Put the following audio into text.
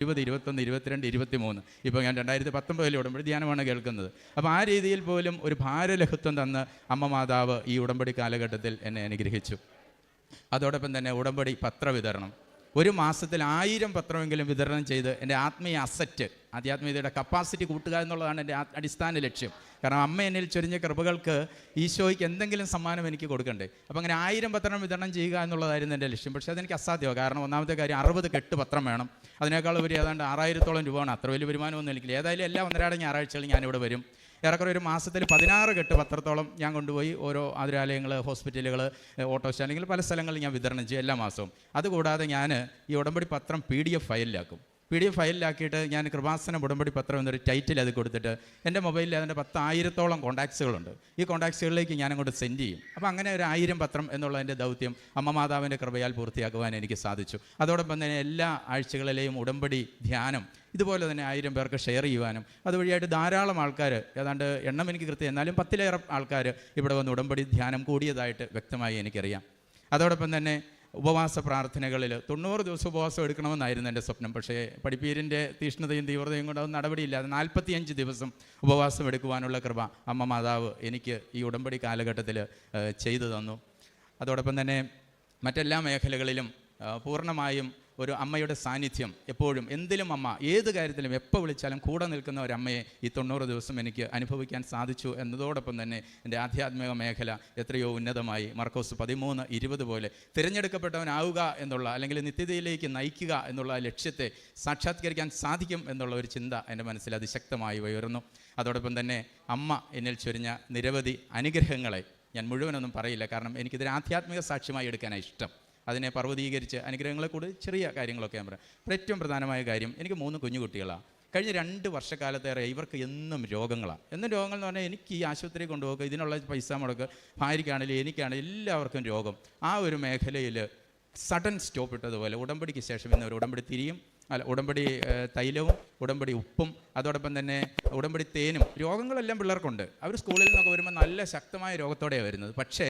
20, 21, 22, 23. ഇപ്പോൾ ഞാൻ 2019 ഉടമ്പടി ധ്യാനമാണ് കേൾക്കുന്നത്. അപ്പോൾ ആ രീതിയിൽ പോലും ഒരു ഭാരലഘുത്വം തന്ന് അമ്മ മാതാവ് ഈ ഉടമ്പടി കാലഘട്ടത്തിൽ എന്നെ അനുഗ്രഹിച്ചു. അതോടൊപ്പം തന്നെ ഉടമ്പടി പത്രവിതരണം, ഒരു മാസത്തിൽ 1000 പത്രമെങ്കിലും വിതരണം ചെയ്ത് എൻ്റെ ആത്മീയ അസറ്റ്, ആധ്യാത്മികതയുടെ കപ്പാസിറ്റി കൂട്ടുക എന്നുള്ളതാണ് എൻ്റെ അടിസ്ഥാന ലക്ഷ്യം. കാരണം അമ്മ എന്നിൽ ചൊരിഞ്ഞ കൃപകൾക്ക് ഈശോയ്ക്ക് എന്തെങ്കിലും സമ്മാനം എനിക്ക് കൊടുക്കണ്ടേ. അപ്പോൾ അങ്ങനെ 1000 പത്രം വിതരണം ചെയ്യുക എന്നുള്ളതായിരുന്നു എൻ്റെ ലക്ഷ്യം. പക്ഷേ അതെനിക്ക് അസാധ്യമാണ്. കാരണം ഒന്നാമത്തെ കാര്യം 60 കെട്ട് പത്രം വേണം. അതിനേക്കാൾ ഉപരി ഏതാണ്ട് 6000-ഓളം രൂപയാണ്. അത്ര വലിയ വരുമാനമൊന്നും എനിക്കില്ല. ഏതായാലും എല്ലാ 1-2 ഞായറാഴ്ചകളിൽ ഞാനിവിടെ വരും. ഏറെക്കുറെ ഒരു മാസത്തിൽ 16 കെട്ട് പത്രത്തോളം ഞാൻ കൊണ്ടുപോയി ഓരോ ആതുരാലയങ്ങൾ, ഹോസ്പിറ്റലുകൾ, ഓട്ടോ സ്റ്റാൻഡിങ്ങിൽ പല സ്ഥലങ്ങളിൽ ഞാൻ വിതരണം ചെയ്യും എല്ലാ മാസവും. അതുകൂടാതെ ഞാൻ ഈ ഉടമ്പടി പത്രം PDF ഫയലിലാക്കും. PDF ഫയലിലാക്കിയിട്ട് ഞാൻ കൃപാസനം ഉടമ്പടി പത്രം എന്നൊരു ടൈറ്റിൽ അത് കൊടുത്തിട്ട് എൻ്റെ മൊബൈലിൽ അതിൻ്റെ 10,000-ഓളം കോൺടാക്ട്സുകളുണ്ട്. ഈ കോൺടാക്ട്സുകളിലേക്ക് ഞാൻ അങ്ങോട്ട് സെൻഡ് ചെയ്യും. അപ്പോൾ അങ്ങനെ ഒരു 1000 പത്രം എന്നുള്ളതിൻ്റെ ദൗത്യം അമ്മ മാതാവിൻ്റെ കൃപയാൽ പൂർത്തിയാക്കുവാൻ എനിക്ക് സാധിച്ചു. അതോടൊപ്പം തന്നെ എല്ലാ ആഴ്ചകളിലെയും ഉടമ്പടി ധ്യാനം ഇതുപോലെ തന്നെ 1000 പേർക്ക് ഷെയർ ചെയ്യുവാനും അതുവഴിയായിട്ട് ധാരാളം ആൾക്കാർ, ഏതാണ്ട് എണ്ണം എനിക്ക് കൃത്യം, എന്നാലും 10-ലേറെ ആൾക്കാർ ഇവിടെ വന്ന് ഉടമ്പടി ധ്യാനം കൂടിയതായിട്ട് വ്യക്തമായി എനിക്കറിയാം. അതോടൊപ്പം തന്നെ ഉപവാസ പ്രാർത്ഥനകളിൽ 90 ദിവസം ഉപവാസം എടുക്കണമെന്നായിരുന്നു എൻ്റെ സ്വപ്നം. പക്ഷേ പഠിപ്പീരിൻ്റെ തീഷ്ണതയും തീവ്രതയും കൊണ്ട് അത് നടപടിയില്ലാതെ 45 ദിവസം ഉപവാസം എടുക്കുവാനുള്ള കൃപ അമ്മ മാതാവ് എനിക്ക് ഈ ഉടമ്പടി കാലഘട്ടത്തിൽ ചെയ്തു തന്നു. അതോടൊപ്പം തന്നെ മറ്റെല്ലാ മേഖലകളിലും പൂർണ്ണമായും ഒരു അമ്മയുടെ സാന്നിധ്യം എപ്പോഴും, എന്തിലും അമ്മ, ഏത് കാര്യത്തിലും എപ്പോൾ വിളിച്ചാലും കൂടെ നിൽക്കുന്ന ഒരമ്മയെ ഈ 90 ദിവസം എനിക്ക് അനുഭവിക്കാൻ സാധിച്ചു എന്നതോടൊപ്പം തന്നെ എൻ്റെ ആധ്യാത്മിക മേഖല എത്രയോ ഉന്നതമായി. മർക്കോസ് 13:20 പോലെ തിരഞ്ഞെടുക്കപ്പെട്ടവനാവുക എന്നുള്ള, അല്ലെങ്കിൽ നിത്യതയിലേക്ക് നയിക്കുക എന്നുള്ള ലക്ഷ്യത്തെ സാക്ഷാത്കരിക്കാൻ സാധിക്കും എന്നുള്ള ഒരു ചിന്ത എൻ്റെ മനസ്സിൽ അതിശക്തമായി ഉയർന്നു. അതോടൊപ്പം തന്നെ അമ്മ എന്നിൽ ചൊരിഞ്ഞ നിരവധി അനുഗ്രഹങ്ങളെ ഞാൻ മുഴുവനൊന്നും പറയില്ല, കാരണം എനിക്കിതൊരു ആധ്യാത്മിക സാക്ഷ്യമായി എടുക്കാനാണ് ഇഷ്ടം. അതിനെ പർവ്വതീകരിച്ച് അനുഗ്രഹങ്ങളെ കൂടി ചെറിയ കാര്യങ്ങളൊക്കെ ഞാൻ പറയാം. അപ്പോൾ ഏറ്റവും പ്രധാനമായ കാര്യം, എനിക്ക് 3 കുഞ്ഞുകുട്ടികളാണ്. കഴിഞ്ഞ 2 വർഷക്കാലത്തേറെ ഇവർക്ക് എന്നും രോഗങ്ങളാണ്. എന്നും രോഗങ്ങൾ എന്ന് പറഞ്ഞാൽ എനിക്ക് ഈ ആശുപത്രി കൊണ്ടുപോകുക, ഇതിനുള്ള പൈസ മുടക്ക്, ഭാര്യയ്ക്കാണെങ്കിലും എനിക്കാണെങ്കിലും എല്ലാവർക്കും രോഗം. ആ ഒരു മേഖലയിൽ സഡൻ സ്റ്റോപ്പ് ഇട്ടതുപോലെ ഉടമ്പടിക്ക് ശേഷം ഇന്ന് ഒരു ഉടമ്പടി തിരിയും, ഉടമ്പടി തൈലവും ഉടമ്പടി ഉപ്പും അതോടൊപ്പം തന്നെ ഉടമ്പടി തേനും. രോഗങ്ങളെല്ലാം പിള്ളേർക്കുണ്ട്. അവർ സ്കൂളിൽ നിന്നൊക്കെ വരുമ്പോൾ നല്ല ശക്തമായ രോഗത്തോടെയാണ് വരുന്നത്. പക്ഷേ